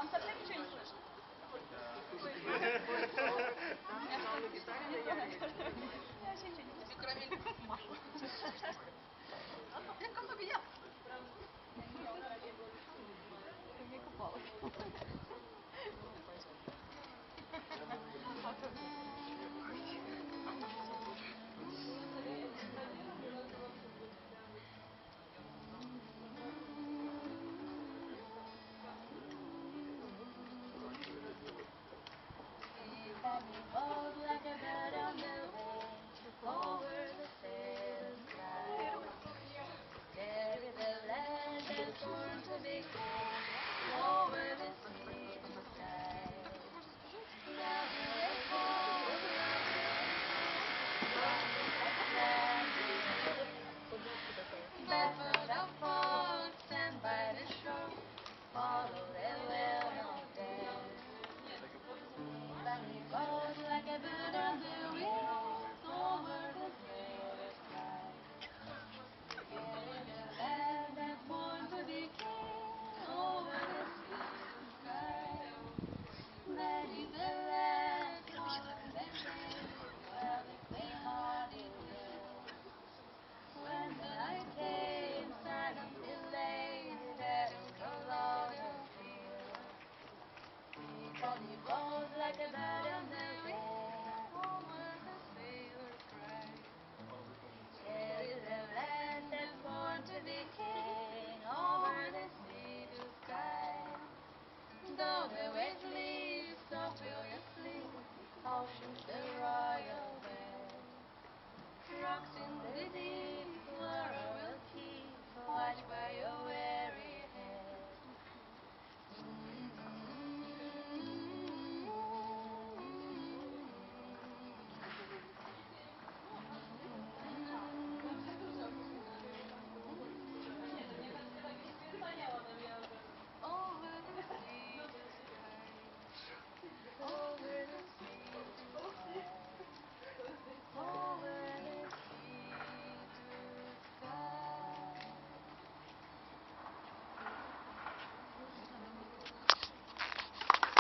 Он совсем ничего не слышит? Я вообще ничего не слышу. Карамель. Как только я. Мне купалась. Hold like a bird on the wing over the sailor's sky. There is a land that's born to be king over the sea and sky. Now the cold barefoot of folks and by the shore follow their well-known dance. But he goes like a bird on the wings over the sailor's sky. There is a land that's born to be king over the sea and sky. That is a land warm and brave, where the clean-hearted live. When the night came, silent delayed, there is no longer fear. Because he goes like a bird on the wing over the sailor's cry. There is a land that's born to be king over the sea to sky. Though the waves leave, so fill your sleep, ocean's the royal bed. Rocks in the deep, Laura will keep watch by